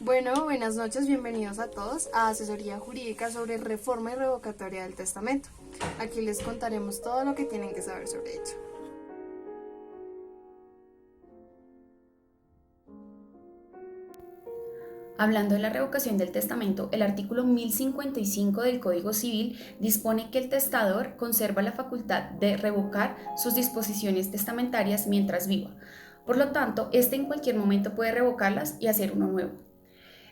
Bueno, buenas noches, bienvenidos a todos a Asesoría Jurídica sobre Reforma y Revocatoria del Testamento. Aquí les contaremos todo lo que tienen que saber sobre ello. Hablando de la revocación del testamento, el artículo 1055 del Código Civil dispone que el testador conserva la facultad de revocar sus disposiciones testamentarias mientras viva. Por lo tanto, éste en cualquier momento puede revocarlas y hacer uno nuevo.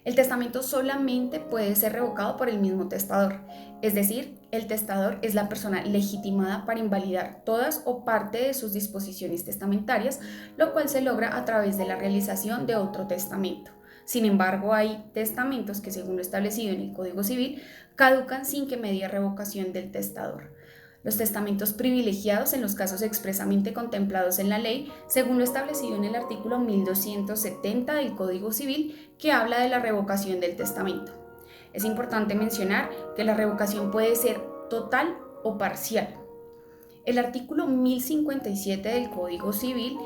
El testamento solamente puede ser revocado por el mismo testador, es decir, el testador es la persona legitimada para invalidar todas o parte de sus disposiciones testamentarias, lo cual se logra a través de la realización de otro testamento. Sin embargo, hay testamentos que, según lo establecido en el Código Civil, caducan sin que medie revocación del testador. Los testamentos privilegiados en los casos expresamente contemplados en la ley, según lo establecido en el artículo 1270 del Código Civil, que habla de la revocación del testamento. Es importante mencionar que la revocación puede ser total o parcial. El artículo 1057 del Código Civil,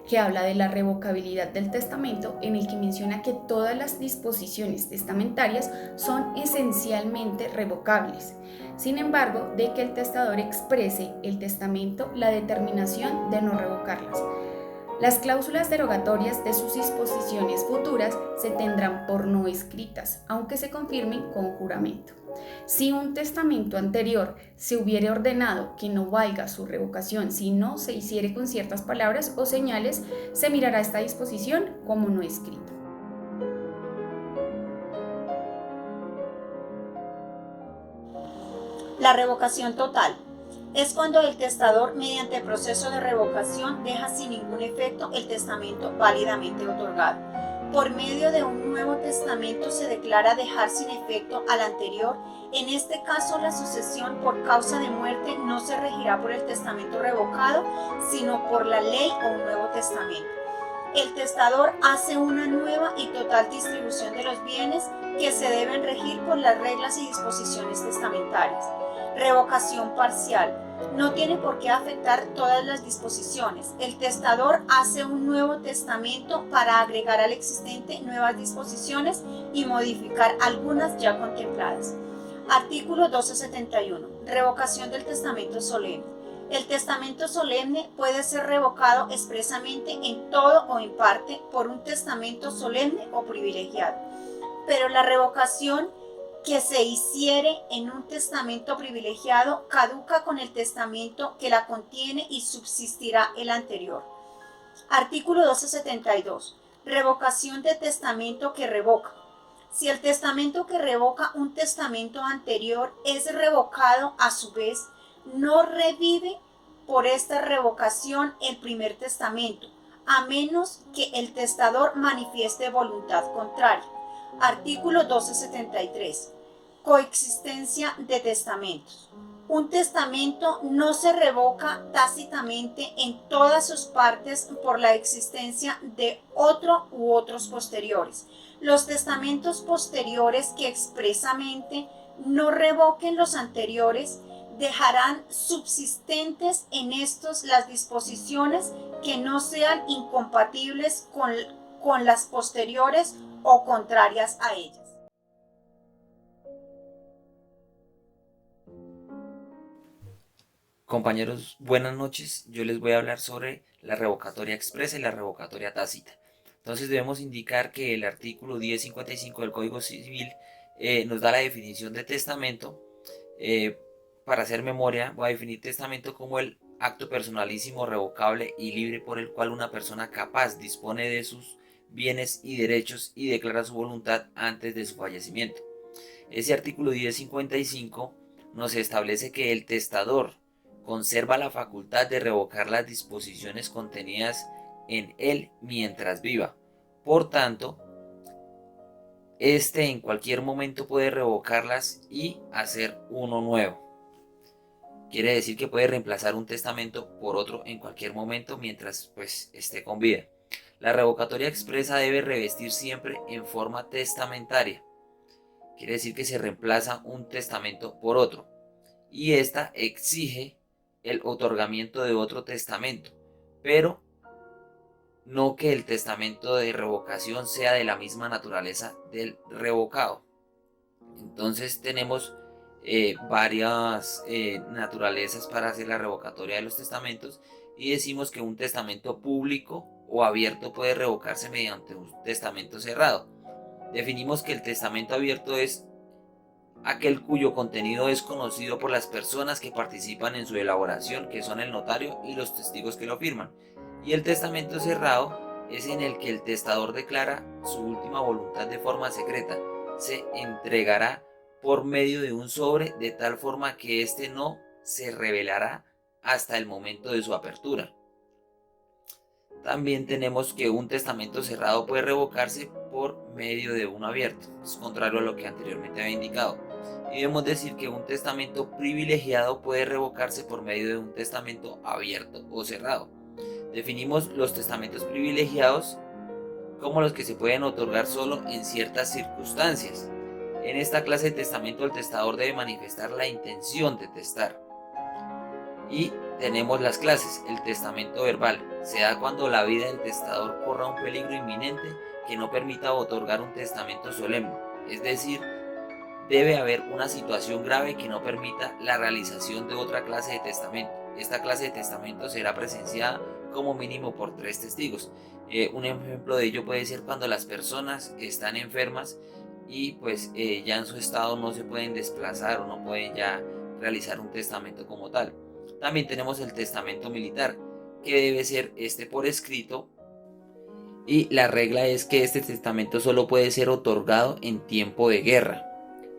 que habla de la revocabilidad del testamento, en el que menciona que todas las disposiciones testamentarias son esencialmente revocables. Sin embargo, de que el testador exprese el testamento la determinación de no revocarlas. Las cláusulas derogatorias de sus disposiciones futuras se tendrán por no escritas, aunque se confirmen con juramento. Si un testamento anterior se hubiere ordenado que no valga su revocación si no se hiciere con ciertas palabras o señales, se mirará esta disposición como no escrita. La revocación total es cuando el testador, mediante proceso de revocación, deja sin ningún efecto el testamento válidamente otorgado. Por medio de un nuevo testamento se declara dejar sin efecto al anterior. En este caso, la sucesión por causa de muerte no se regirá por el testamento revocado, sino por la ley o un nuevo testamento. El testador hace una nueva y total distribución de los bienes que se deben regir por las reglas y disposiciones testamentarias. Revocación parcial. No tiene por qué afectar todas las disposiciones. El testador hace un nuevo testamento para agregar al existente nuevas disposiciones y modificar algunas ya contempladas. Artículo 1271. Revocación del testamento solemne. El testamento solemne puede ser revocado expresamente en todo o en parte por un testamento solemne o privilegiado, pero la revocación que se hiciere en un testamento privilegiado caduca con el testamento que la contiene y subsistirá el anterior. Artículo 1272. Revocación de testamento que revoca. Si el testamento que revoca un testamento anterior es revocado a su vez, no revive por esta revocación el primer testamento, a menos que el testador manifieste voluntad contraria. Artículo 1273. Coexistencia de testamentos. Un testamento no se revoca tácitamente en todas sus partes por la existencia de otro u otros posteriores. Los testamentos posteriores que expresamente no revoquen los anteriores dejarán subsistentes en estos las disposiciones que no sean incompatibles con las posteriores o contrarias a ellas. Compañeros, buenas noches. Yo les voy a hablar sobre la revocatoria expresa y la revocatoria tácita. Entonces debemos indicar que el artículo 1055 del Código Civil nos da la definición de testamento. Eh, para hacer memoria, voy a definir testamento como el acto personalísimo, revocable y libre por el cual una persona capaz dispone de sus bienes y derechos y declara su voluntad antes de su fallecimiento. Ese artículo 1055 nos establece que el testador conserva la facultad de revocar las disposiciones contenidas en él mientras viva. Por tanto, este en cualquier momento puede revocarlas y hacer uno nuevo. Quiere decir que puede reemplazar un testamento por otro en cualquier momento mientras esté con vida. La revocatoria expresa debe revestir siempre en forma testamentaria. Quiere decir que se reemplaza un testamento por otro. Y esta exige el otorgamiento de otro testamento, pero no que el testamento de revocación sea de la misma naturaleza del revocado. Entonces tenemos varias naturalezas para hacer la revocatoria de los testamentos, y decimos que un testamento público o abierto puede revocarse mediante un testamento cerrado. Definimos que el testamento abierto es aquel cuyo contenido es conocido por las personas que participan en su elaboración, que son el notario y los testigos que lo firman. Y el testamento cerrado es en el que el testador declara su última voluntad de forma secreta. Se entregará por medio de un sobre de tal forma que éste no se revelará hasta el momento de su apertura. También tenemos que un testamento cerrado puede revocarse por medio de uno abierto, es contrario a lo que anteriormente había indicado. Y debemos decir que un testamento privilegiado puede revocarse por medio de un testamento abierto o cerrado. Definimos los testamentos privilegiados como los que se pueden otorgar solo en ciertas circunstancias. En esta clase de testamento el testador debe manifestar la intención de testar. Y tenemos las clases. El testamento verbal se da cuando la vida del testador corra un peligro inminente que no permita otorgar un testamento solemne, es decir, debe haber una situación grave que no permita la realización de otra clase de testamento. Esta clase de testamento será presenciada como mínimo por 3 testigos. Un ejemplo de ello puede ser cuando las personas están enfermas y pues ya en su estado no se pueden desplazar o no pueden ya realizar un testamento como tal. También tenemos el testamento militar, que debe ser por escrito, y la regla es que este testamento solo puede ser otorgado en tiempo de guerra.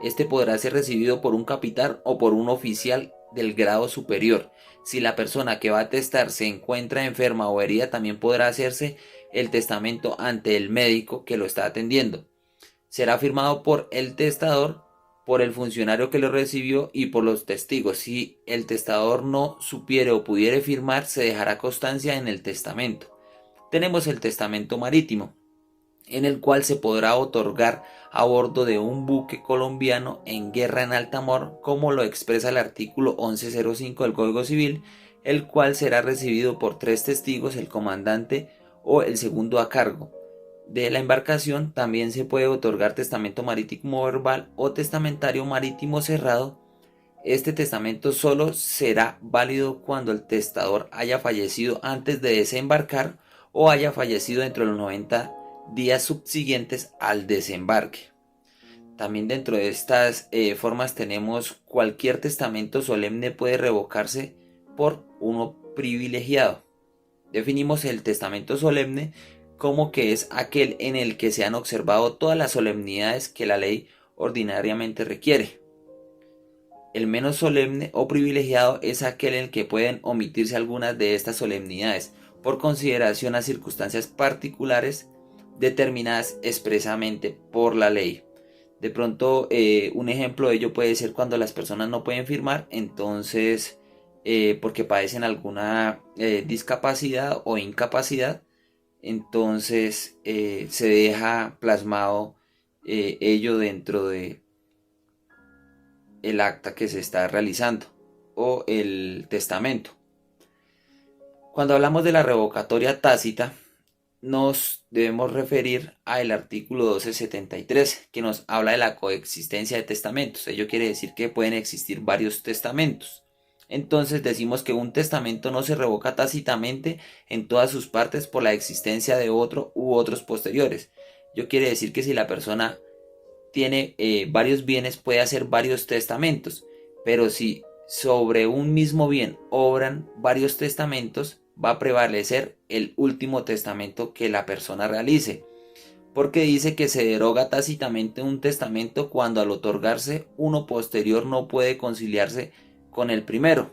Este podrá ser recibido por un capitán o por un oficial del grado superior. Si la persona que va a testar se encuentra enferma o herida, también podrá hacerse el testamento ante el médico que lo está atendiendo. Será firmado por el testador, por el funcionario que lo recibió y por los testigos. Si el testador no supiere o pudiere firmar, se dejará constancia en el testamento. Tenemos el testamento marítimo, en el cual se podrá otorgar a bordo de un buque colombiano en guerra en alta mar, como lo expresa el artículo 1105 del Código Civil, el cual será recibido por 3 testigos, el comandante o el segundo a cargo de la embarcación. También se puede otorgar testamento marítimo verbal o testamentario marítimo cerrado. Este testamento solo será válido cuando el testador haya fallecido antes de desembarcar o haya fallecido dentro de los 90 días subsiguientes al desembarque. También dentro de estas formas tenemos cualquier testamento solemne puede revocarse por uno privilegiado. Definimos el testamento solemne como que es aquel en el que se han observado todas las solemnidades que la ley ordinariamente requiere. El menos solemne o privilegiado es aquel en el que pueden omitirse algunas de estas solemnidades por consideración a circunstancias particulares determinadas expresamente por la ley. De pronto, un ejemplo de ello puede ser cuando las personas no pueden firmar, entonces porque padecen alguna discapacidad o incapacidad, entonces se deja plasmado ello dentro de el acta que se está realizando o el testamento. Cuando hablamos de la revocatoria tácita, nos debemos referir al artículo 1273, que nos habla de la coexistencia de testamentos. Ello quiere decir que pueden existir varios testamentos. Entonces decimos que un testamento no se revoca tácitamente en todas sus partes por la existencia de otro u otros posteriores. Ello quiere decir que si la persona tiene varios bienes, puede hacer varios testamentos, pero si sobre un mismo bien obran varios testamentos, va a prevalecer el último testamento que la persona realice, porque dice que se deroga tácitamente un testamento cuando al otorgarse uno posterior no puede conciliarse con el primero.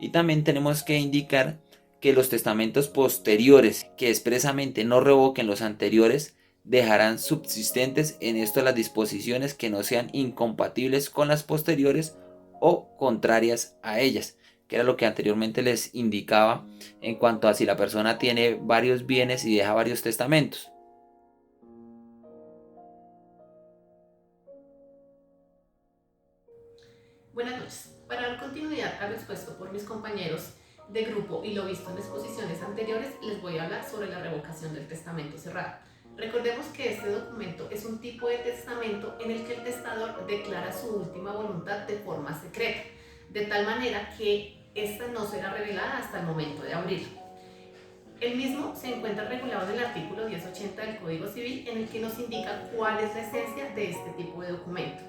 Y también tenemos que indicar que los testamentos posteriores que expresamente no revoquen los anteriores dejarán subsistentes en esto las disposiciones que no sean incompatibles con las posteriores o contrarias a ellas, que era lo que anteriormente les indicaba en cuanto a si la persona tiene varios bienes y deja varios testamentos. Buenas noches. Para dar continuidad a lo expuesto por mis compañeros, de grupo y lo visto en exposiciones anteriores, les voy a hablar sobre la revocación del testamento cerrado. Recordemos que este documento es un tipo de testamento en el que el testador declara su última voluntad de forma secreta, de tal manera que esta no será revelada hasta el momento de abrirlo. El mismo se encuentra regulado en el artículo 1080 del Código Civil, en el que nos indica cuál es la esencia de este tipo de documento.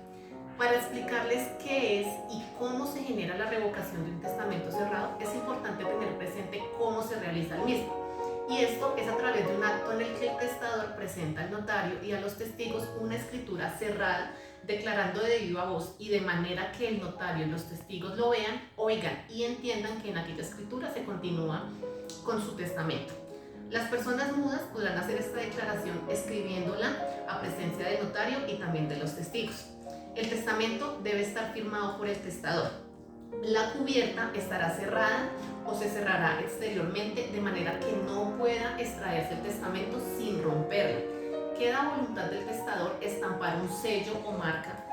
Para explicarles qué es y cómo se genera la revocación de un testamento cerrado, es importante tener presente cómo se realiza el mismo. Y esto es a través de un acto en el que el testador presenta al notario y a los testigos una escritura cerrada, declarando de viva voz y de manera que el notario y los testigos lo vean, oigan y entiendan que en aquella escritura se continúa con su testamento. Las personas mudas podrán hacer esta declaración escribiéndola a presencia del notario y también de los testigos. El testamento debe estar firmado por el testador. La cubierta estará cerrada o se cerrará exteriormente de manera que no pueda extraerse el testamento sin romperla. Queda a voluntad del testador estampar un sello o marca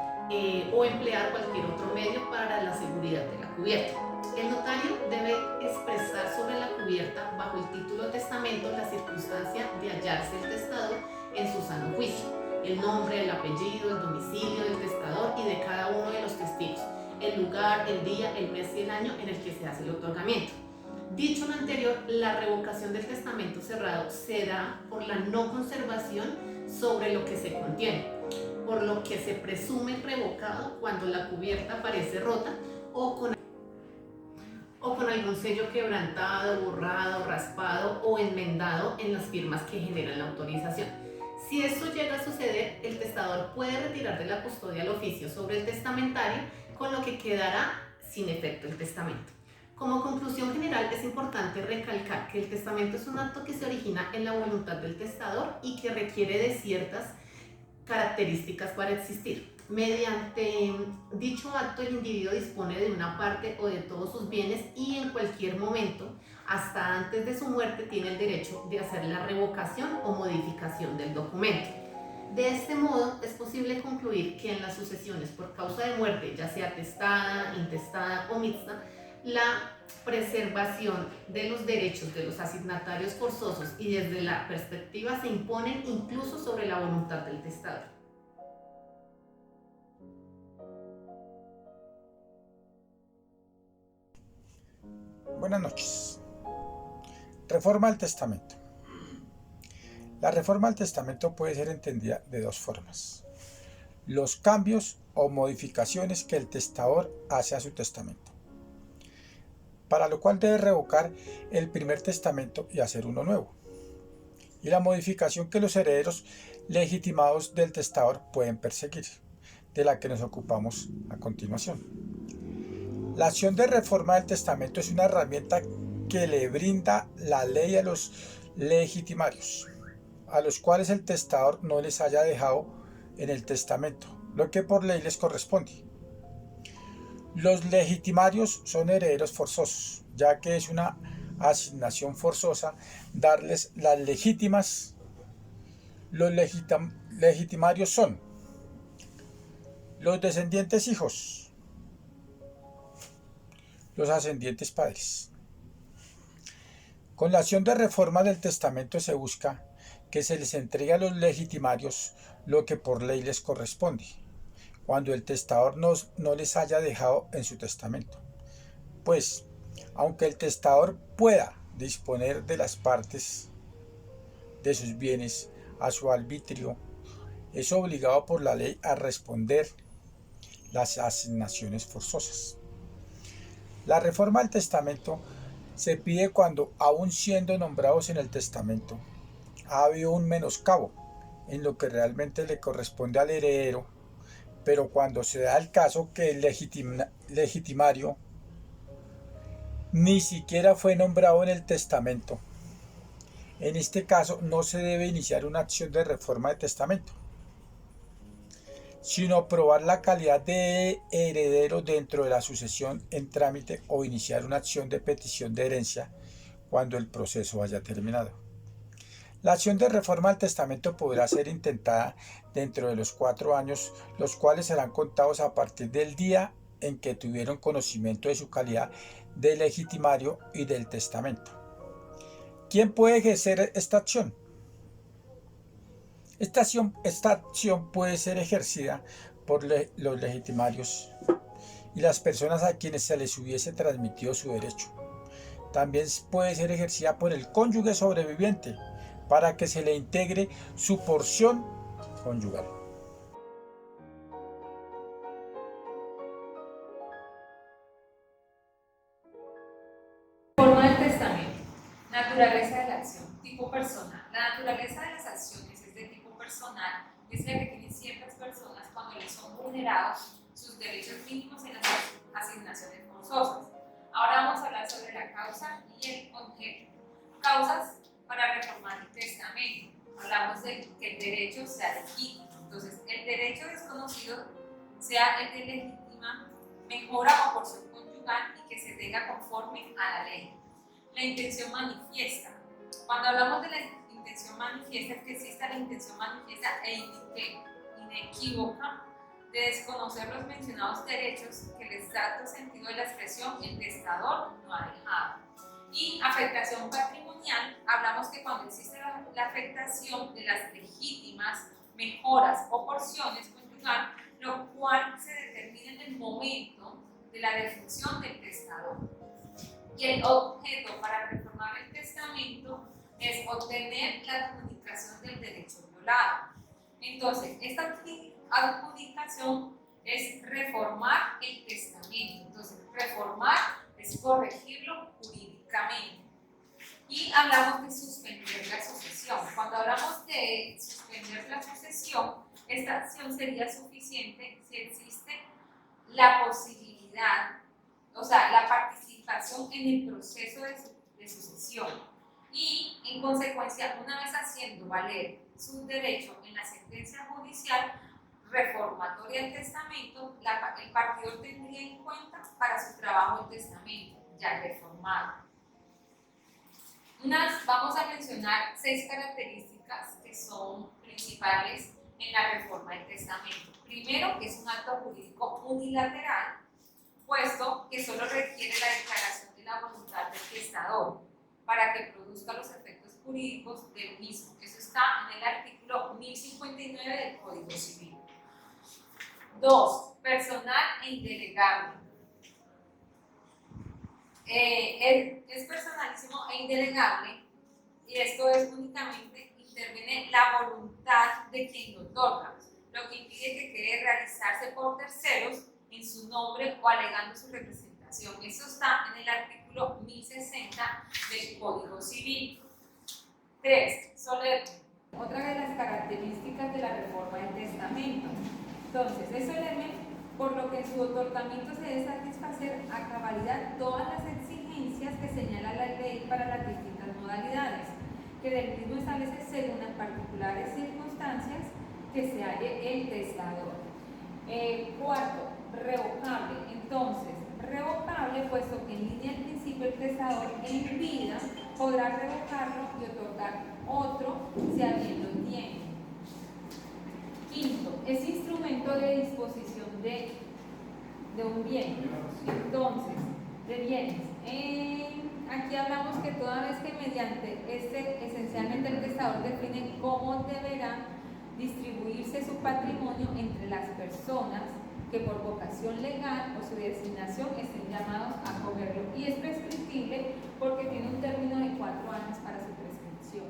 o emplear cualquier otro medio para la seguridad de la cubierta. El notario debe expresar sobre la cubierta, bajo el título testamento, la circunstancia de hallarse el testador en su sano juicio, el nombre, el apellido, el domicilio del testador y de cada uno de los testigos, el lugar, el día, el mes y el año en el que se hace el otorgamiento. Dicho lo anterior, la revocación del testamento cerrado se da por la no conservación sobre lo que se contiene, por lo que se presume revocado cuando la cubierta aparece rota o con algún sello quebrantado, borrado, raspado o enmendado en las firmas que generan la autorización. Si esto llega a suceder, el testador puede retirar de la custodia el oficio sobre el testamentario, con lo que quedará sin efecto el testamento. Como conclusión general, es importante recalcar que el testamento es un acto que se origina en la voluntad del testador y que requiere de ciertas características para existir. Mediante dicho acto, el individuo dispone de una parte o de todos sus bienes y en cualquier momento, hasta antes de su muerte, tiene el derecho de hacer la revocación o modificación del documento. De este modo, es posible concluir que en las sucesiones por causa de muerte, ya sea testada, intestada o mixta, la preservación de los derechos de los asignatarios forzosos y desde la perspectiva se imponen incluso sobre la voluntad del testador. Buenas noches. Reforma al testamento. La reforma al testamento puede ser entendida de dos formas: los cambios o modificaciones que el testador hace a su testamento, para lo cual debe revocar el primer testamento y hacer uno nuevo, y la modificación que los herederos legitimados del testador pueden perseguir, de la que nos ocupamos a continuación. La acción de reforma del testamento es una herramienta que le brinda la ley a los legitimarios, a los cuales el testador no les haya dejado en el testamento lo que por ley les corresponde. Los legitimarios son herederos forzosos, ya que es una asignación forzosa darles las legítimas. Los legitimarios son los descendientes hijos, los ascendientes padres. Con la acción de reforma del testamento se busca que se les entregue a los legitimarios lo que por ley les corresponde, cuando el testador no les haya dejado en su testamento. Pues, aunque el testador pueda disponer de las partes de sus bienes a su arbitrio, es obligado por la ley a responder las asignaciones forzosas. La reforma del testamento se pide cuando, aun siendo nombrados en el testamento, ha habido un menoscabo en lo que realmente le corresponde al heredero, pero cuando se da el caso que el legitimario ni siquiera fue nombrado en el testamento, en este caso no se debe iniciar una acción de reforma de testamento, sino probar la calidad de heredero dentro de la sucesión en trámite o iniciar una acción de petición de herencia cuando el proceso haya terminado. La acción de reforma al testamento podrá ser intentada dentro de los 4 años, los cuales serán contados a partir del día en que tuvieron conocimiento de su calidad de legitimario y del testamento. ¿Quién puede ejercer esta acción? Esta acción puede ser ejercida por los legitimarios y las personas a quienes se les hubiese transmitido su derecho. También puede ser ejercida por el cónyuge sobreviviente para que se le integre su porción conyugal. Forma del testamento. Naturaleza de la acción. Tipo personal. La naturaleza de las acciones es de tipo personal, es la que tienen ciertas personas cuando les son vulnerados sus derechos mínimos en las asignaciones forzosas. Ahora vamos a hablar sobre la causa y el objeto. Causas para reformar el testamento. Hablamos de que el derecho sea legítimo. Entonces, el derecho desconocido sea el de legítima mejora o porción conyugal y que se tenga conforme a la ley. La intención manifiesta. Cuando hablamos de la intención manifiesta, es que exista la intención manifiesta e inequívoca de desconocer los mencionados derechos que el exacto sentido de la expresión el testador no ha dejado. Y afectación patrimonial, hablamos que cuando existe la afectación de las legítimas mejoras o porciones conyugal, lo cual se determina en el momento de la defunción del testador. Y el objeto para reformar el testamento es obtener la adjudicación del derecho violado. Entonces, esta adjudicación es reformar el testamento. Entonces, reformar es corregirlo jurídicamente. Y hablamos de suspender la sucesión. Cuando hablamos de suspender la sucesión, esta acción sería suficiente si existe la posibilidad, o sea, la participación en el proceso de sucesión y, en consecuencia, una vez haciendo valer su derecho en la sentencia judicial reformatoria del testamento, el partido tendría en cuenta para su trabajo el testamento ya reformado. Vamos a mencionar 6 características que son principales en la reforma del testamento. Primero, que es un acto jurídico unilateral, puesto que solo requiere la declaración de la voluntad del testador para que produzca los efectos jurídicos del mismo. Eso está en el artículo 1059 del Código Civil. 2. Personal e indelegable. Es personalísimo e indelegable, y esto es únicamente interviene la voluntad de quien lo otorga, lo que impide que quede realizarse por terceros en su nombre o alegando su representación. Eso está en el artículo 1060 del Código Civil. 3. Solemne. Otra de las características de la reforma del testamento. Entonces, es solemne por lo que en su otorgamiento se debe satisfacer a cabalidad todas las exigencias que señala la ley para las distintas modalidades, que del mismo establece según las particulares circunstancias que se halle el testador. 4. Revocable. Entonces, revocable, puesto que en línea del principio el testador en vida podrá revocarlo y otorgar otro si habiendo tiene. 5. Es instrumento de disposición de un bien. Entonces, de bienes. Aquí hablamos que toda vez que mediante esencialmente el testador define cómo deberá distribuirse su patrimonio entre las personas que por vocación legal o su designación estén llamados a cogerlo, y es prescriptible porque tiene un término de 4 años para su prescripción.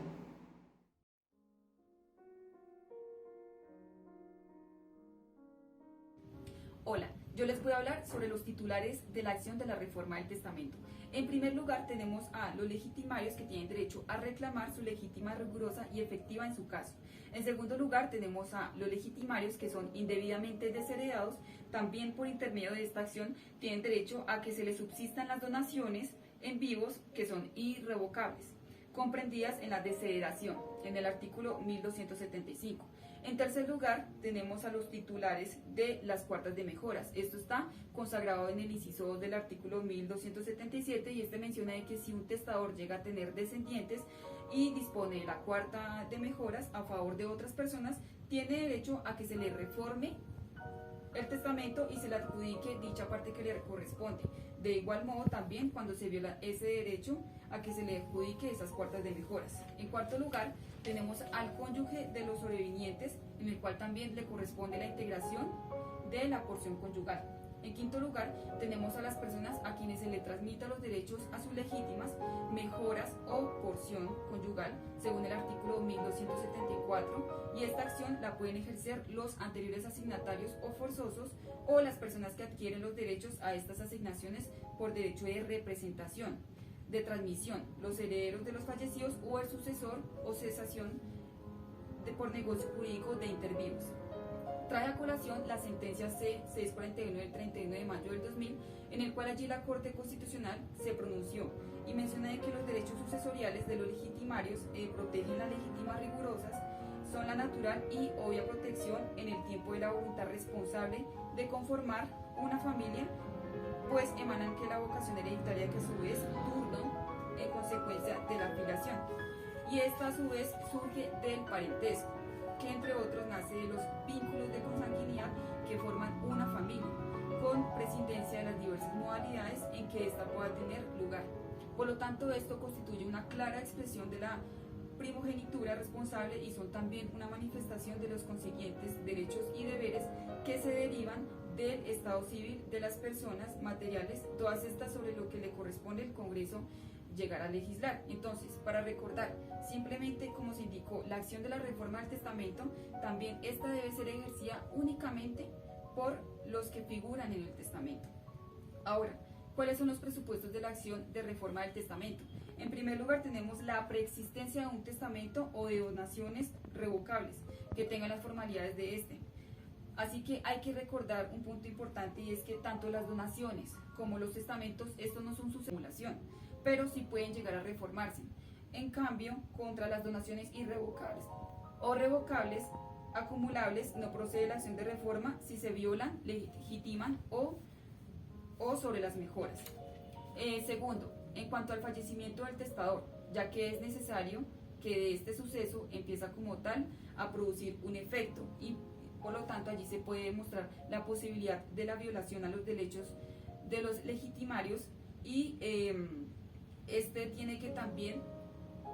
Hola, yo les voy a hablar sobre los titulares de la acción de la reforma del testamento. En primer lugar tenemos a los legitimarios, que tienen derecho a reclamar su legítima, rigurosa y efectiva en su caso. En segundo lugar tenemos a los legitimarios que son indebidamente desheredados. También por intermedio de esta acción tienen derecho a que se les subsistan las donaciones en vivos que son irrevocables, comprendidas en la desheredación, en el artículo 1275. En tercer lugar, tenemos a los titulares de las cuartas de mejoras. Esto está consagrado en el inciso 2 del artículo 1277, y este menciona de que si un testador llega a tener descendientes y dispone de la cuarta de mejoras a favor de otras personas, tiene derecho a que se le reforme el testamento y se le adjudique dicha parte que le corresponde. De igual modo también cuando se viola ese derecho a que se le adjudique esas cuartas de mejoras. En cuarto lugar tenemos al cónyuge de los sobrevivientes, en el cual también le corresponde la integración de la porción conyugal. En quinto lugar, tenemos a las personas a quienes se le transmita los derechos a sus legítimas mejoras o porción conyugal, según el artículo 1274, y esta acción la pueden ejercer los anteriores asignatarios o forzosos o las personas que adquieren los derechos a estas asignaciones por derecho de representación, de transmisión, los herederos de los fallecidos o el sucesor o cesación por negocio jurídico de inter vivos. Trae a colación la sentencia C-641 del 31 de mayo del 2000, en el cual allí la Corte Constitucional se pronunció y menciona de que los derechos sucesoriales de los legitimarios protegen las legítimas rigurosas, son la natural y obvia protección en el tiempo de la voluntad responsable de conformar una familia, pues emanan que la vocación hereditaria que a su vez turno en consecuencia de la filiación, y esta a su vez surge del parentesco, que entre otros nace de los vínculos de consanguinidad que forman una familia, con prescindencia de las diversas modalidades en que ésta pueda tener lugar. Por lo tanto, esto constituye una clara expresión de la primogenitura responsable y son también una manifestación de los consiguientes derechos y deberes que se derivan del estado civil de las personas materiales, todas estas sobre lo que le corresponde al Congreso llegar a legislar. Entonces, para recordar, simplemente como se indicó, la acción de la reforma del testamento, también esta debe ser ejercida únicamente por los que figuran en el testamento. Ahora, ¿cuáles son los presupuestos de la acción de reforma del testamento? En primer lugar, tenemos la preexistencia de un testamento o de donaciones revocables que tengan las formalidades de este. Así que hay que recordar un punto importante, y es que tanto las donaciones como los testamentos, esto no son su simulación, pero sí pueden llegar a reformarse. En cambio, contra las donaciones irrevocables o revocables acumulables no procede la acción de reforma si se violan, legitiman o sobre las mejoras. Segundo, en cuanto al fallecimiento del testador, ya que es necesario que de este suceso empieza como tal a producir un efecto y por lo tanto allí se puede demostrar la posibilidad de la violación a los derechos de los legitimarios y este tiene que también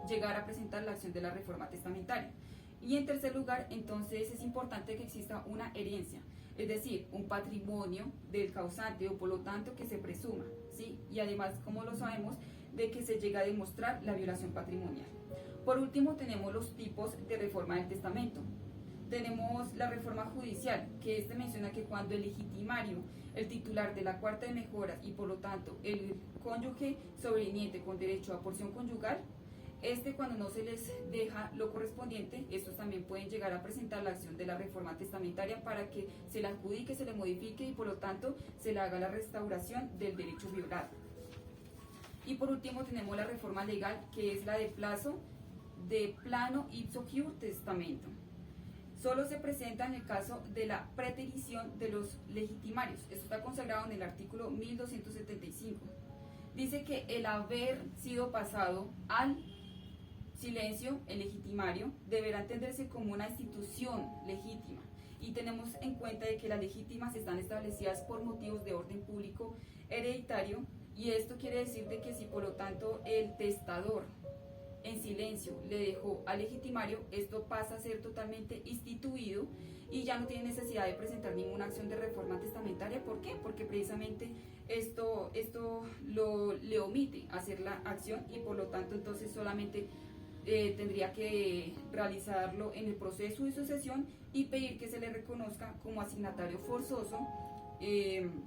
llegar a presentar la acción de la reforma testamentaria. Y en tercer lugar, entonces es importante que exista una herencia, es decir, un patrimonio del causante o por lo tanto que se presuma, ¿sí? Y además, como lo sabemos, de que se llega a demostrar la violación patrimonial. Por último, tenemos los tipos de reforma del testamento. Tenemos la reforma judicial, que este menciona que cuando el legitimario, el titular de la cuarta de mejoras y por lo tanto el cónyuge sobreviviente con derecho a porción conyugal, cuando no se les deja lo correspondiente, estos también pueden llegar a presentar la acción de la reforma testamentaria para que se le adjudique, se le modifique y por lo tanto se le haga la restauración del derecho violado. Y por último tenemos la reforma legal, que es la de plazo de plano ipso quo testamento. Solo se presenta en el caso de la preterición de los legitimarios. Esto está consagrado en el artículo 1275. Dice que el haber sido pasado al silencio, el legitimario, deberá entenderse como una institución legítima. Y tenemos en cuenta de que las legítimas están establecidas por motivos de orden público hereditario, y esto quiere decir de que si por lo tanto el testador en silencio le dejó al legitimario, esto pasa a ser totalmente instituido y ya no tiene necesidad de presentar ninguna acción de reforma testamentaria. ¿Por qué? Porque precisamente esto le omite hacer la acción y por lo tanto entonces solamente tendría que realizarlo en el proceso de sucesión y pedir que se le reconozca como asignatario forzoso, en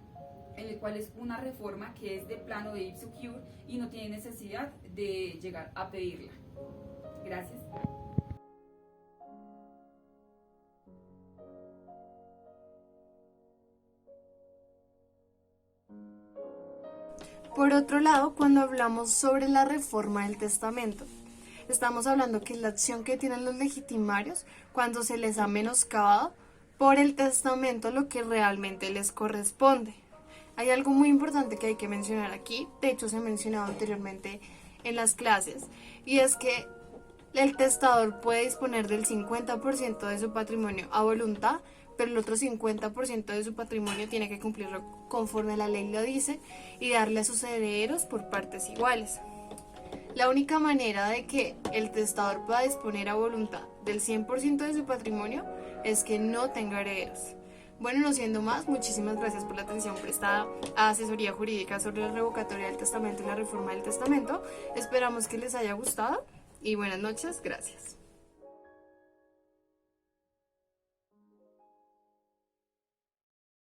el cual es una reforma que es de plano de ipso quo y no tiene necesidad de llegar a pedirla. Gracias. Por otro lado, cuando hablamos sobre la reforma del testamento, estamos hablando que es la acción que tienen los legitimarios cuando se les ha menoscabado por el testamento lo que realmente les corresponde. Hay algo muy importante que hay que mencionar aquí, de hecho se ha mencionado anteriormente en las clases, y es que el testador puede disponer del 50% de su patrimonio a voluntad, pero el otro 50% de su patrimonio tiene que cumplirlo conforme la ley lo dice y darle a sus herederos por partes iguales. La única manera de que el testador pueda disponer a voluntad del 100% de su patrimonio es que no tenga herederos. Bueno, no siendo más, muchísimas gracias por la atención prestada a asesoría jurídica sobre la revocatoria del testamento y la reforma del testamento. Esperamos que les haya gustado y buenas noches, gracias.